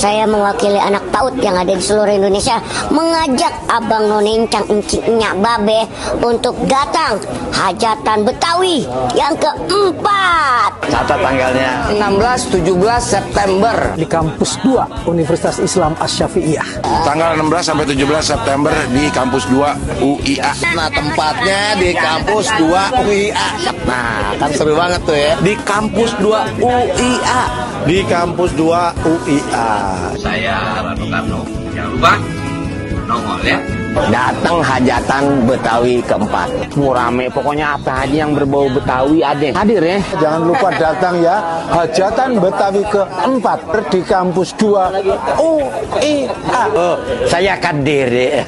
Saya mewakili anak PAUD yang ada di seluruh Indonesia mengajak Abang None Encang Encingnya Babe untuk datang hajatan Betawi yang keempat. Catat tanggalnya 16-17 September di kampus 2 Universitas Islam Asy-Syafi'iyah. Tanggal 16 sampai 17 September di kampus 2 UIA. Nah, tempatnya di kampus 2 UIA. Nah, kan seru banget tuh ya. Di kampus 2 UIA. Di kampus 2 UIA. Saya Rano Karno. Jangan lupa nongol ya. Datang hajatan Betawi keempat. Mau rame, pokoknya apa aja yang berbau Betawi ada. Hadir ya. Jangan lupa datang ya, hajatan Betawi keempat di kampus 2 UIA. Oh, saya hadir.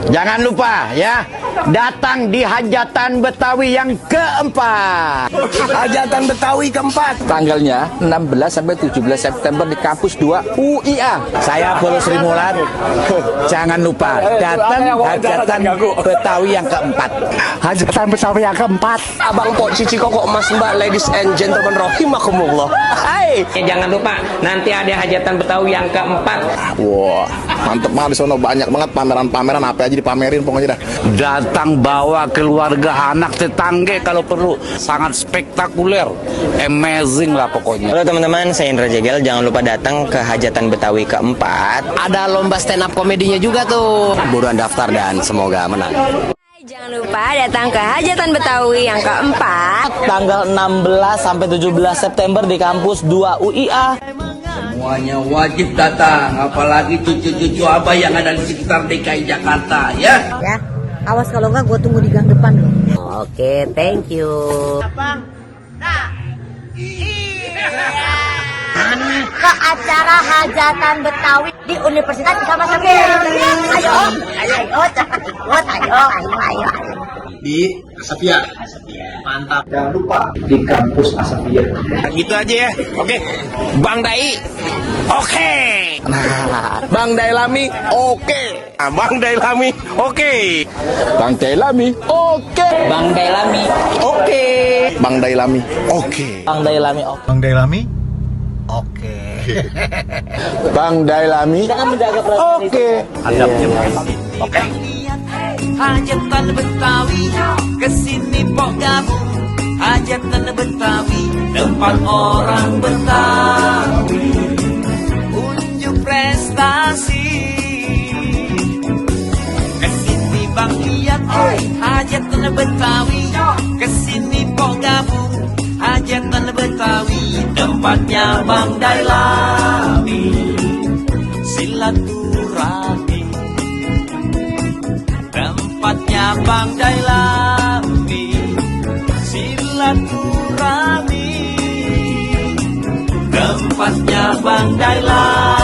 Jangan lupa ya, datang di hajatan Betawi yang keempat. Hajatan Betawi keempat. Tanggalnya 16 sampai 17 September di kampus 2 UIA. Saya Polo Sri Mulat. Jangan lupa datang hajatan Betawi yang keempat. Hajatan Betawi yang keempat. Abang Pok, Cici, Kokok, Mas, Mbak, ladies and gentlemen, rahimakumullah. Hai. Jangan lupa nanti ada hajatan Betawi yang keempat. Wah, mantep banget di sono, banyak banget pameran-pameran, apa aja dipamerin pokoknya dah. Datang bawa keluarga, anak, tetangga kalau perlu. Sangat spektakuler, amazing lah pokoknya. Halo teman-teman, saya Indra Jegel. Jangan lupa datang ke hajatan Betawi keempat. Ada lomba stand up komedinya juga tuh. Buruan daftar dan semoga menang. Jangan lupa datang ke hajatan Betawi yang keempat. Tanggal 16 sampai 17 September di kampus 2 UIA. Semuanya wajib datang, apalagi cucu-cucu abah yang ada di sekitar DKI Jakarta ya. Ya, awas kalau enggak gue tunggu di gang depan loh. Oke, thank you. Ke acara hajatan Betawi di Universitas Islam Asy-Syafi'iyah. Ayo, cepat ikut, ayo. Di Asapia. Mantap. Jangan lupa di kampus Asy-Syafi'iyah. Nah, gitu aja ya. Oke. Bang Dai. Oke. Bang Dailami, oke. Bang Dailami. Oke. Bang Dailami, oke. Bang Dailami, oke. Bang Dailami, oke. Bang Dailami, oke. Bang Dailami. Oke. Bang Dailami, oke. Oke. Hajatan Betawi, kesini pok gabung. Hajatan Betawi, tempat orang Betawi unjuk prestasi. Kesini bang lihat, hajatan Betawi, kesini pok gabung. Hajatan Betawi, tempatnya Bang Dailami. Silaturahmi, tempatnya Bang Dailami. Silaturahmi, tempatnya Bang Dailami.